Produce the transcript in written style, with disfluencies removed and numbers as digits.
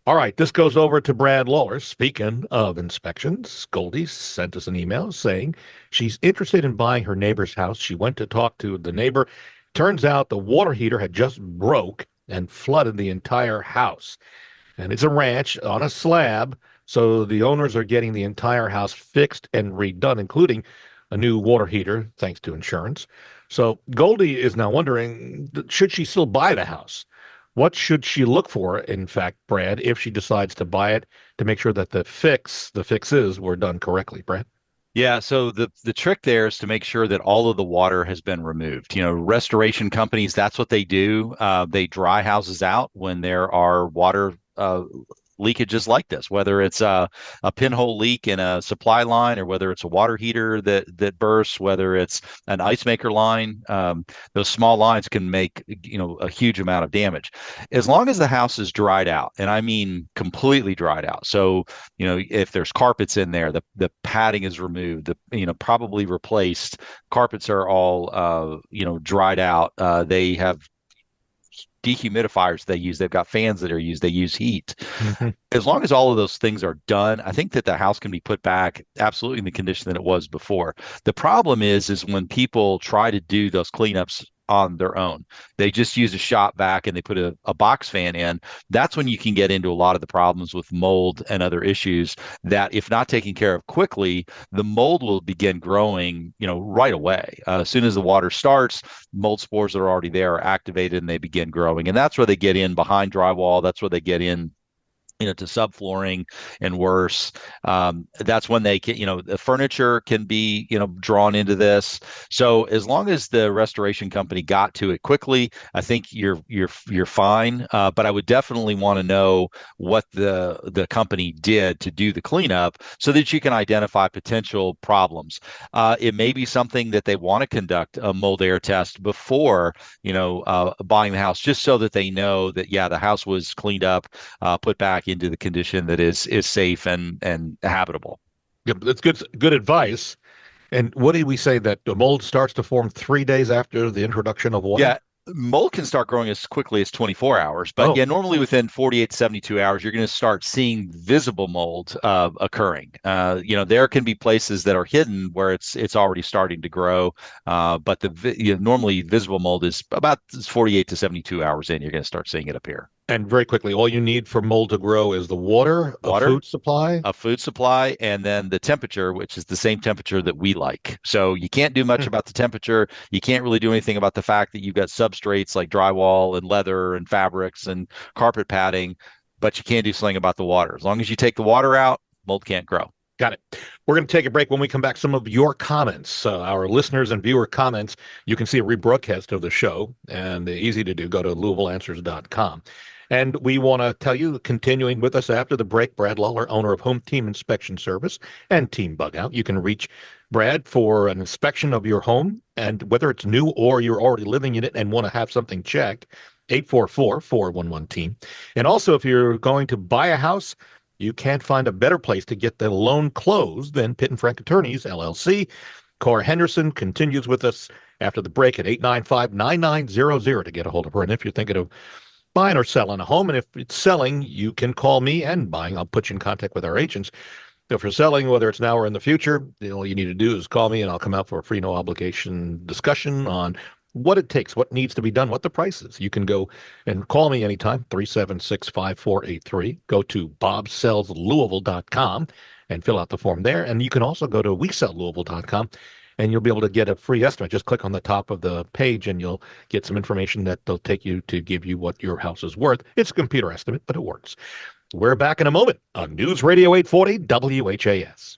All right, this goes over to Brad Lawler. Speaking of inspections, Goldie sent us an email saying she's interested in buying her neighbor's house. She went to talk to the neighbor. Turns out the water heater had just broke and flooded the entire house. And it's a ranch on a slab, so the owners are getting the entire house fixed and redone, including a new water heater, thanks to insurance. So Goldie is now wondering, should she still buy the house? What should she look for, in fact, Brad, if she decides to buy it to make sure that the fixes were done correctly, Brad? Yeah, so the trick there is to make sure that all of the water has been removed. Restoration companies, that's what they do. They dry houses out when there are water leakages like this, whether it's a pinhole leak in a supply line or whether it's a water heater that bursts, whether it's an ice maker line. Those small lines can make, a huge amount of damage. As long as the house is dried out, and I mean completely dried out. So, if there's carpets in there, the padding is removed, probably replaced. Carpets are all, dried out. They have dehumidifiers they use. They've got fans that are used. They use heat. Hmm. As long as all of those things are done, I think that the house can be put back absolutely in the condition that it was before. The problem is when people try to do those cleanups on their own. They just use a shop vac and they put a box fan in. That's when you can get into a lot of the problems with mold and other issues that if not taken care of quickly, the mold will begin growing, right away. As soon as the water starts, mold spores that are already there are activated and they begin growing. And that's where they get in behind drywall. That's where they get in to subflooring and worse. That's when they can, the furniture can be, drawn into this. So as long as the restoration company got to it quickly, I think you're fine. But I would definitely want to know what the company did to do the cleanup so that you can identify potential problems. It may be something that they want to conduct a mold air test before, buying the house, just so that they know that, yeah, the house was cleaned up, put back into the condition that is safe and habitable. Yeah, that's good advice. And what did we say that the mold starts to form 3 days after the introduction of water? Yeah, mold can start growing as quickly as 24 hours, but Oh, yeah, normally within 48 to 72 hours, you're going to start seeing visible mold occurring. There can be places that are hidden where it's already starting to grow, but normally visible mold is about 48 to 72 hours in. You're going to start seeing it appear. and very quickly, all you need for mold to grow is the water, a Water, food supply. a food supply, and then the temperature, which is the same temperature that we like. So you can't do much Hmm. about the temperature. You can't really do anything about the fact that you've got substrates like drywall and leather and fabrics and carpet padding, but you can do something about the water. As long as you take the water out, mold can't grow. Got it. We're going to take a break. When we come back, some of your comments, our listeners and viewer comments. You can see a rebroadcast of the show, and easy to do. Go to LouisvilleAnswers.com. And we want to tell you, continuing with us after the break, Brad Lawler, owner of Home Team Inspection Service and Team Bug Out. You can reach Brad for an inspection of your home, and whether it's new or you're already living in it and want to have something checked, 844-411-TEAM. And also, if you're going to buy a house, you can't find a better place to get the loan closed than Pitt and Frank Attorneys, LLC. Cora Henderson continues with us after the break at 895-9900 to get a hold of her. And if you're thinking of buying or selling a home, and if it's selling, you can call me, and buying, I'll put you in contact with our agents. If you're selling, whether it's now or in the future, all you need to do is call me, and I'll come out for a free, no obligation discussion on what it takes, what needs to be done, what the price is. You can go and call me anytime, 376-5483. Go to bobsellslouisville.com and fill out the form there. And you can also go to WeSellLouisville.com and you'll be able to get a free estimate. Just click on the top of the page and you'll get some information that they'll take you to give you what your house is worth. It's a computer estimate, but it works. We're back in a moment on News Radio 840 WHAS.